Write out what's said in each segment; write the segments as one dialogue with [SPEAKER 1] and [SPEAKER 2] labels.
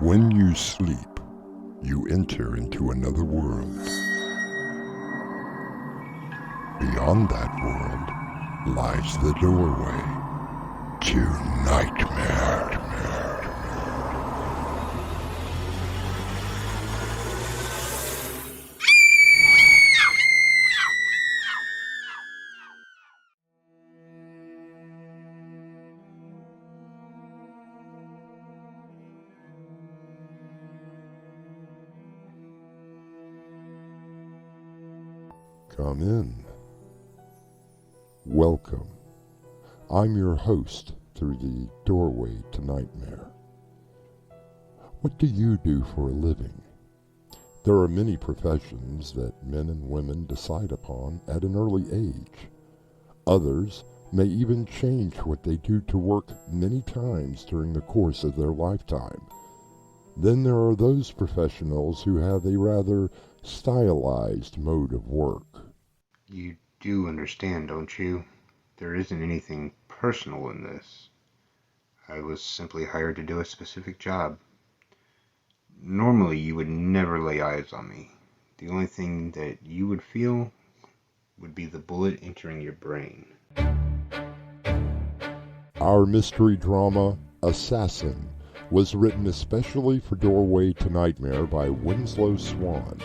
[SPEAKER 1] When you sleep, you enter into another world. Beyond that world lies the doorway to nightmare. Come in. Welcome. I'm your host through the doorway to nightmare. What do you do for a living? There are many professions that men and women decide upon at an early age. Others may even change what they do to work many times during the course of their lifetime. Then there are those professionals who have a rather stylized mode of work.
[SPEAKER 2] You do understand, don't you? There isn't anything personal in this. I was simply hired to do a specific job. Normally, you would never lay eyes on me. The only thing that you would feel would be the bullet entering your brain.
[SPEAKER 1] Our mystery drama, Assassin, was written especially for Doorway to Nightmare by Winslow Swan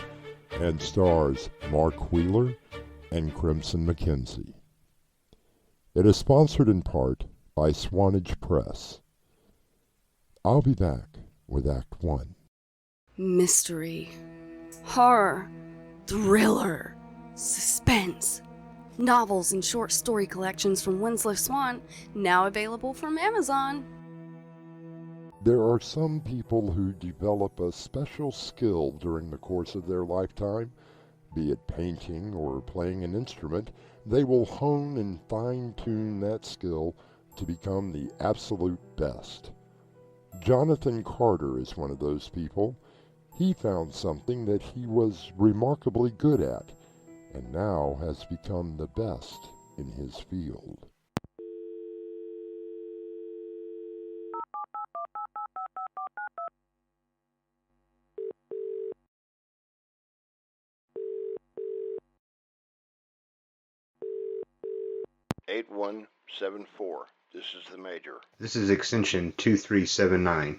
[SPEAKER 1] and stars Mark Wheeler and Crimson McKenzie. It is sponsored in part by Swanage Press. I'll be back with Act 1.
[SPEAKER 3] Mystery, horror, thriller, suspense. Novels and short story collections from Winslow Swan, now available from Amazon.
[SPEAKER 1] There are some people who develop a special skill during the course of their lifetime. Be it painting or playing an instrument, they will hone and fine-tune that skill to become the absolute best. Johnathan Carter is one of those people. He found something that he was remarkably good at, and now has become the best in his field.
[SPEAKER 4] (8174). This is the Major.
[SPEAKER 2] This is extension 2379.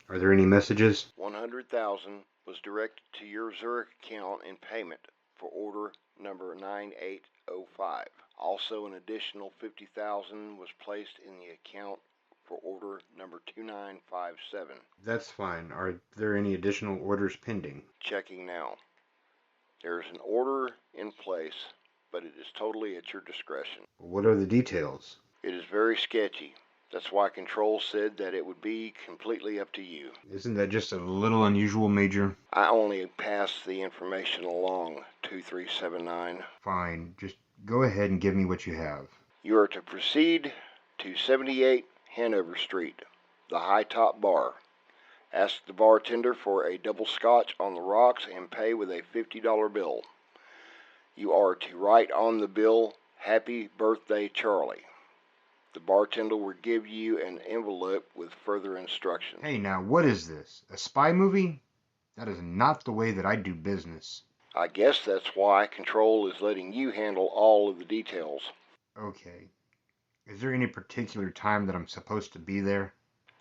[SPEAKER 2] Are there any messages?
[SPEAKER 4] 100,000 was directed to your Zurich account in payment for order number 9805. Also, an additional 50,000 was placed in the account for order number 2957.
[SPEAKER 2] That's fine. Are there any additional orders pending?
[SPEAKER 4] Checking now. There is an order in place, but it is totally at your discretion.
[SPEAKER 2] What are the details?
[SPEAKER 4] It is very sketchy. That's why Control said that it would be completely up to you.
[SPEAKER 2] Isn't that just a little unusual, Major?
[SPEAKER 4] I only pass the information along, 2379.
[SPEAKER 2] Fine. Just go ahead and give me what you have.
[SPEAKER 4] You are to proceed to 78 Hanover Street, the High Top Bar. Ask the bartender for a double scotch on the rocks and pay with a $50 bill. You are to write on the bill, "Happy Birthday, Charlie." The bartender will give you an envelope with further instructions.
[SPEAKER 2] Hey, now, what is this? A spy movie? That is not the way that I do business.
[SPEAKER 4] I guess that's why Control is letting you handle all of the details.
[SPEAKER 2] Okay. Is there any particular time that I'm supposed to be there?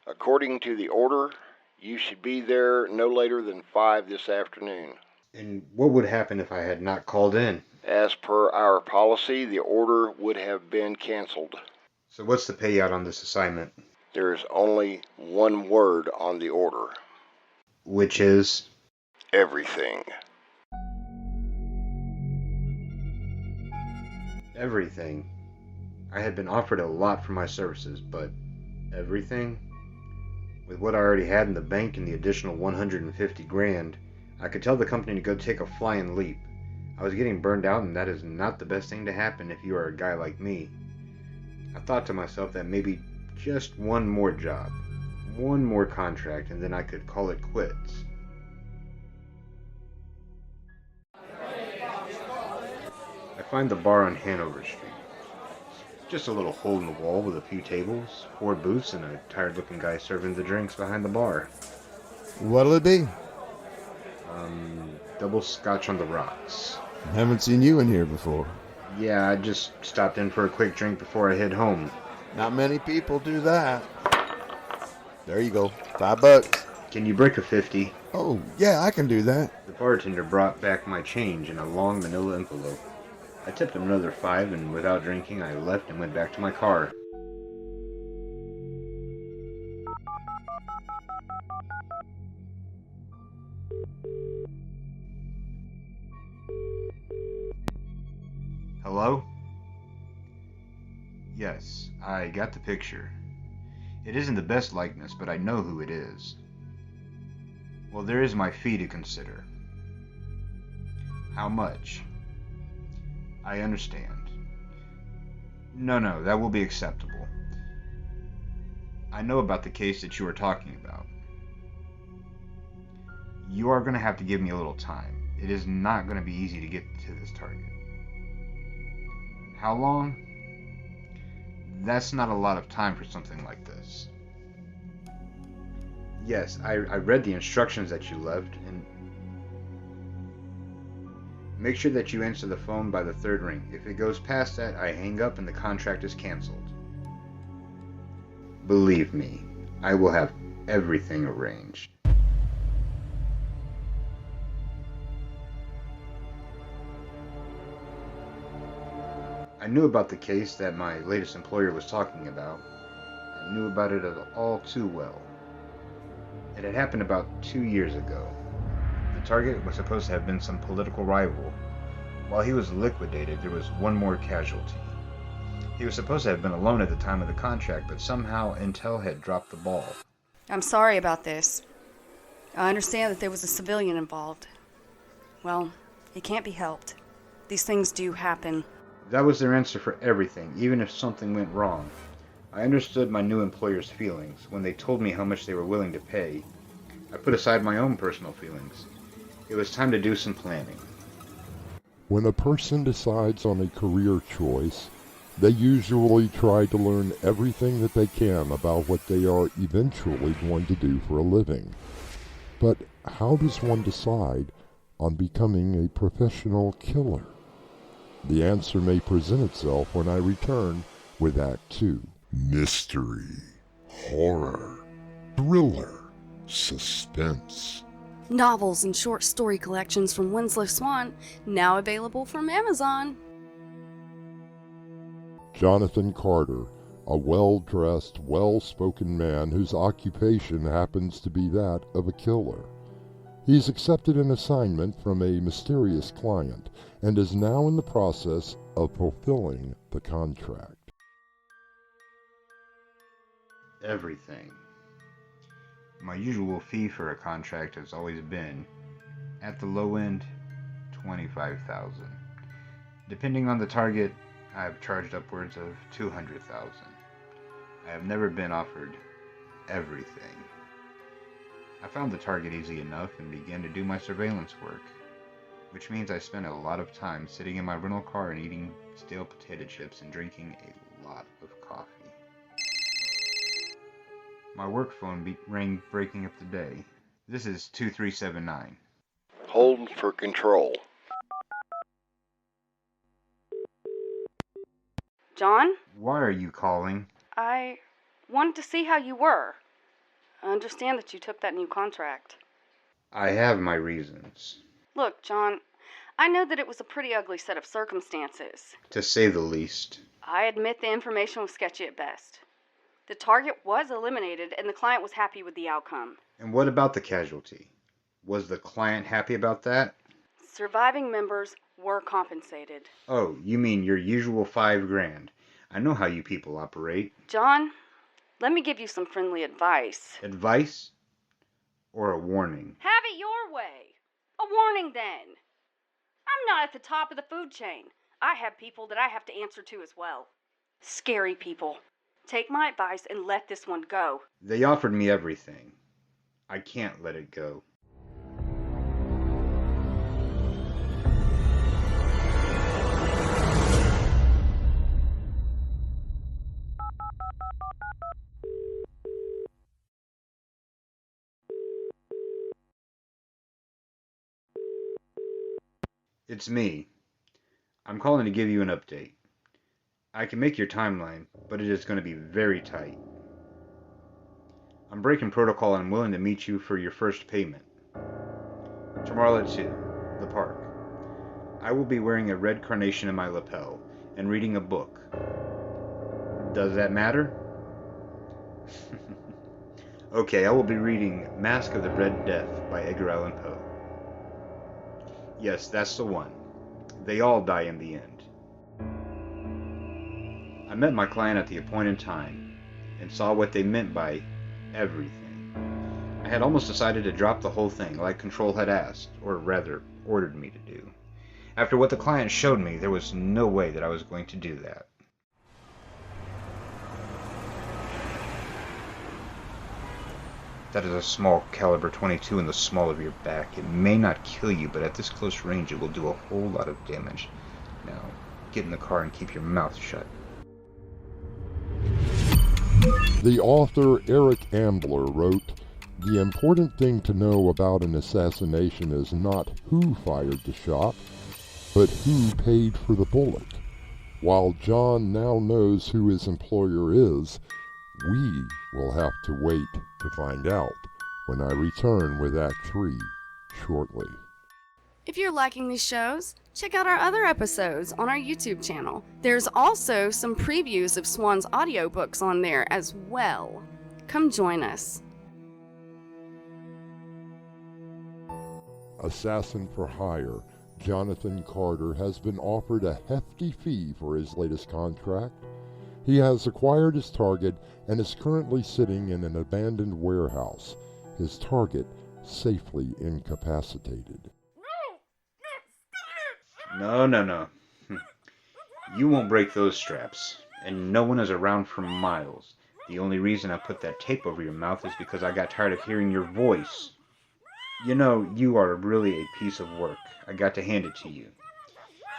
[SPEAKER 4] According to the order, you should be there no later than 5 this afternoon.
[SPEAKER 2] And what would happen if I had not called in?
[SPEAKER 4] As per our policy, the order would have been canceled.
[SPEAKER 2] So what's the payout on this assignment?
[SPEAKER 4] There is only one word on the order.
[SPEAKER 2] Which is?
[SPEAKER 4] Everything.
[SPEAKER 2] Everything. I had been offered a lot for my services, but everything? With what I already had in the bank and the additional 150 grand, I could tell the company to go take a flying leap. I was getting burned out, and that is not the best thing to happen if you are a guy like me. I thought to myself that maybe just one more job, one more contract, and then I could call it quits. I find the bar on Hanover Street. It's just a little hole in the wall with a few tables, 4 booths, and a tired-looking guy serving the drinks behind the bar.
[SPEAKER 5] What'll it be?
[SPEAKER 2] Double scotch on the rocks.
[SPEAKER 5] Haven't seen you in here before.
[SPEAKER 2] Yeah, I just stopped in for a quick drink before I head home.
[SPEAKER 5] Not many people do that. There you go. $5.
[SPEAKER 2] Can you break a 50?
[SPEAKER 5] Oh, yeah, I can do that.
[SPEAKER 2] The bartender brought back my change in a long manila envelope. I tipped him another 5, and without drinking, I left and went back to my car. Hello? Yes, I got the picture. It isn't the best likeness, but I know who it is. Well, there is my fee to consider. How much? I understand. No, that will be acceptable. I know about the case that you are talking about. You are going to have to give me a little time. It is not going to be easy to get to this target. How long? That's not a lot of time for something like this. Yes, I read the instructions that you left, and make sure that you answer the phone by the 3rd ring. If it goes past that, I hang up and the contract is canceled. Believe me, I will have everything arranged. I knew about the case that my latest employer was talking about. I knew about it all too well. It had happened about 2 years ago. The target was supposed to have been some political rival. While he was liquidated, there was one more casualty. He was supposed to have been alone at the time of the contract, but somehow Intel had dropped the ball.
[SPEAKER 3] I'm sorry about this. I understand that there was a civilian involved. Well, it can't be helped. These things do happen.
[SPEAKER 2] That was their answer for everything, even if something went wrong. I understood my new employer's feelings. When they told me how much they were willing to pay, I put aside my own personal feelings. It was time to do some planning.
[SPEAKER 1] When a person decides on a career choice, they usually try to learn everything that they can about what they are eventually going to do for a living. But how does one decide on becoming a professional killer? The answer may present itself when I return with Act 2. Mystery, horror, thriller, suspense.
[SPEAKER 3] Novels and short story collections from Winslow Swan, now available from Amazon.
[SPEAKER 1] Johnathan Carter, a well-dressed, well-spoken man whose occupation happens to be that of a killer. He's accepted an assignment from a mysterious client and is now in the process of fulfilling the contract.
[SPEAKER 2] Everything. My usual fee for a contract has always been, at the low end, $25,000. Depending on the target, I have charged upwards of $200,000. I have never been offered everything. I found the target easy enough and began to do my surveillance work, which means I spent a lot of time sitting in my rental car and eating stale potato chips and drinking a lot of coffee. My work phone rang, breaking up the day. This is 2379.
[SPEAKER 4] Hold for control.
[SPEAKER 3] John?
[SPEAKER 2] Why are you calling?
[SPEAKER 3] I wanted to see how you were. I understand that you took that new contract.
[SPEAKER 2] I have my reasons.
[SPEAKER 3] Look, John, I know that it was a pretty ugly set of circumstances.
[SPEAKER 2] To say the least.
[SPEAKER 3] I admit the information was sketchy at best. The target was eliminated and the client was happy with the outcome.
[SPEAKER 2] And what about the casualty? Was the client happy about that?
[SPEAKER 3] Surviving members were compensated.
[SPEAKER 2] Oh, you mean your usual $5,000. I know how you people operate.
[SPEAKER 3] John, let me give you some friendly advice.
[SPEAKER 2] Advice? Or a warning?
[SPEAKER 3] Have it your way. A warning, then. I'm not at the top of the food chain. I have people that I have to answer to as well. Scary people. Take my advice and let this one go.
[SPEAKER 2] They offered me everything. I can't let it go. It's me. I'm calling to give you an update. I can make your timeline, but it is going to be very tight. I'm breaking protocol and willing to meet you for your first payment. Tomorrow at 2, the park. I will be wearing a red carnation in my lapel and reading a book. Does that matter? Okay, I will be reading Mask of the Red Death by Edgar Allan Poe. Yes, that's the one. They all die in the end. I met my client at the appointed time and saw what they meant by everything. I had almost decided to drop the whole thing like Control had asked, or rather, ordered me to do. After what the client showed me, there was no way that I was going to do that. That is a small caliber 22 in the small of your back. It may not kill you, but at this close range it will do a whole lot of damage. Now, get in the car and keep your mouth shut.
[SPEAKER 1] The author Eric Ambler wrote, "The important thing to know about an assassination is not who fired the shot, but who paid for the bullet. While John now knows who his employer is, we will have to wait to find out when I return with Act 3 shortly."
[SPEAKER 3] If you're liking these shows, check out our other episodes on our YouTube channel. There's also some previews of Swan's audiobooks on there as well. Come join us.
[SPEAKER 1] Assassin for hire Johnathan Carter has been offered a hefty fee for his latest contract. He has acquired his target and is currently sitting in an abandoned warehouse, his target safely incapacitated.
[SPEAKER 2] No. You won't break those straps, and no one is around for miles. The only reason I put that tape over your mouth is because I got tired of hearing your voice. You know, you are really a piece of work. I got to hand it to you.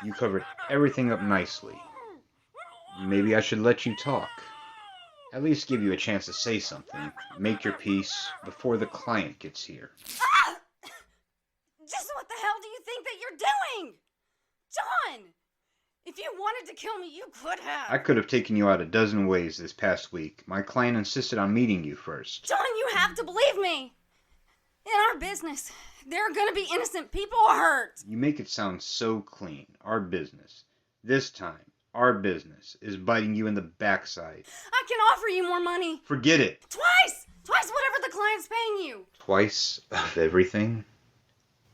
[SPEAKER 2] You covered everything up nicely. Maybe I should let you talk. At least give you a chance to say something. Make your peace before the client gets here.
[SPEAKER 3] Ah! Just what the hell do you think that you're doing? John! If you wanted to kill me, you could have.
[SPEAKER 2] I could have taken you out a dozen ways this past week. My client insisted on meeting you first.
[SPEAKER 3] John, you have to believe me. In our business, there are going to be innocent people hurt.
[SPEAKER 2] You make it sound so clean. Our business. This time, our business is biting you in the backside.
[SPEAKER 3] I can offer you more money.
[SPEAKER 2] Forget it.
[SPEAKER 3] Twice whatever the client's paying you.
[SPEAKER 2] Twice of everything?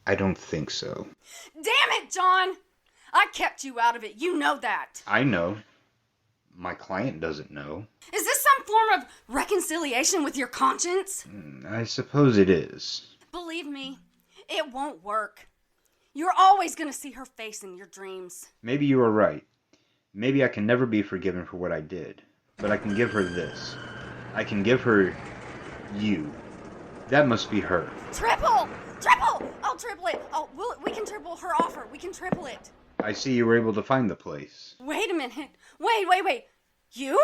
[SPEAKER 2] I don't think so.
[SPEAKER 3] Damn it, John. I kept you out of it. You know that.
[SPEAKER 2] I know. My client doesn't know.
[SPEAKER 3] Is this some form of reconciliation with your conscience?
[SPEAKER 2] I suppose it is.
[SPEAKER 3] Believe me, it won't work. You're always going to see her face in your dreams.
[SPEAKER 2] Maybe you are right. Maybe I can never be forgiven for what I did. But I can give her this. I can give her you. That must be her.
[SPEAKER 3] Triple! I'll triple it. We can triple her offer. We can triple it.
[SPEAKER 2] I see you were able to find the place.
[SPEAKER 3] Wait a minute. Wait. You?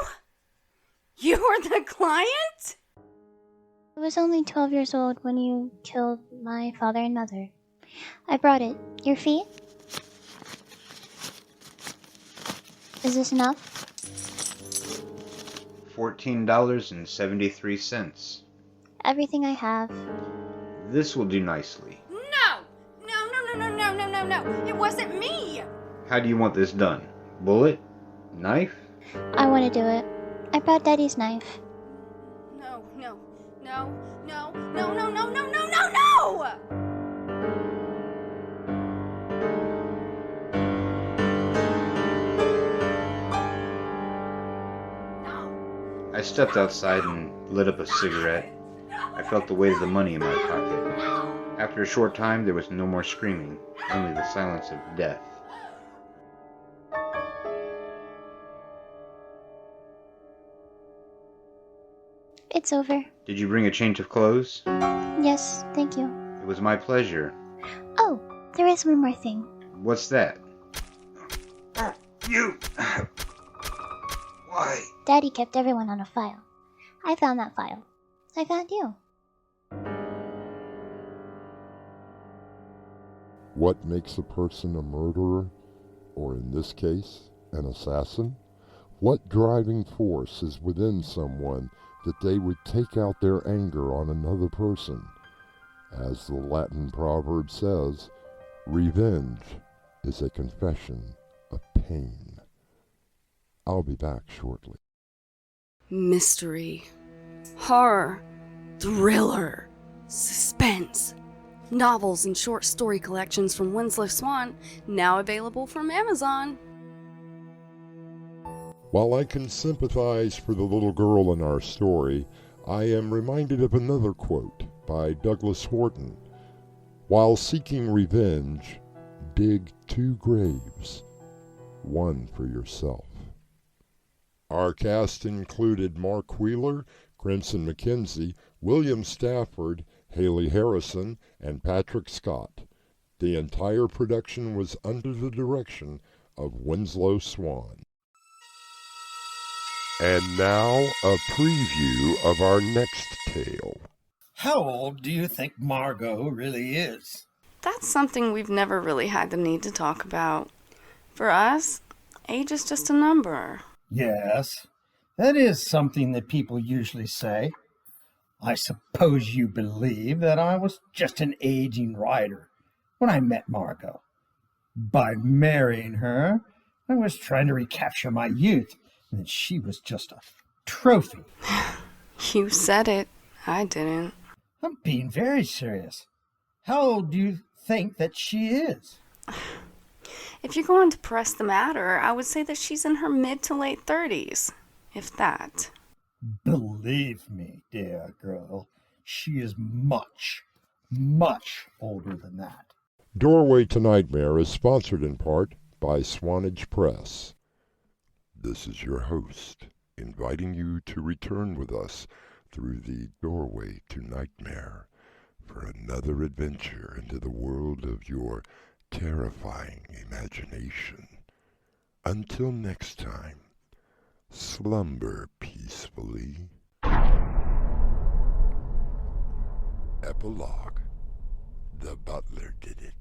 [SPEAKER 3] You were the client?
[SPEAKER 6] I was only 12 years old when you killed my father and mother. I brought it. Your fee? Is this enough?
[SPEAKER 2] $14.73.
[SPEAKER 6] Everything I have.
[SPEAKER 2] This will do nicely.
[SPEAKER 3] No. It wasn't me.
[SPEAKER 2] How do you want this done? Bullet? Knife?
[SPEAKER 6] I want to do it. I brought Daddy's knife.
[SPEAKER 3] No.
[SPEAKER 2] I stepped outside and lit up a cigarette. I felt the weight of the money in my pocket. After a short time, there was no more screaming, only the silence of death.
[SPEAKER 6] It's over.
[SPEAKER 2] Did you bring a change of clothes?
[SPEAKER 6] Yes, thank you.
[SPEAKER 2] It was my pleasure.
[SPEAKER 6] Oh, there is one more thing.
[SPEAKER 2] What's that? You! Why?
[SPEAKER 6] Daddy kept everyone on a file. I found that file. I found you.
[SPEAKER 1] what makes a person a murderer, or in this case, an assassin? What driving force is within someone that they would take out their anger on another person? As the Latin proverb says, revenge is a confession of pain. I'll be back shortly.
[SPEAKER 3] Mystery, horror, thriller, suspense. Novels and short story collections from Winslow Swan, now available from Amazon.
[SPEAKER 1] While I can sympathize for the little girl in our story, I am reminded of another quote by Douglas Horton. While seeking revenge, dig 2 graves, one for yourself. Our cast included Mark Wheeler, Crimson McKenzie, William Stafford, Haley Harrison, and Patrick Scott. The entire production was under the direction of Winslow Swan. And now, a preview of our next tale.
[SPEAKER 7] How old do you think Margot really is?
[SPEAKER 3] That's something we've never really had the need to talk about. For us, age is just a number.
[SPEAKER 7] Yes, that is something that people usually say. I suppose you believe that I was just an aging writer when I met Margot. By marrying her, I was trying to recapture my youth, and that she was just a trophy.
[SPEAKER 3] You said it. I didn't.
[SPEAKER 7] I'm being very serious. How old do you think that she is?
[SPEAKER 3] If you're going to press the matter, I would say that she's in her mid to late 30s, if that.
[SPEAKER 7] Believe me, dear girl, she is much, much older than that.
[SPEAKER 1] Doorway to Nightmare is sponsored in part by Swanage Press. This is your host, inviting you to return with us through the Doorway to Nightmare for another adventure into the world of your terrifying imagination. Until next time, slumber peacefully. Epilogue. The butler did it.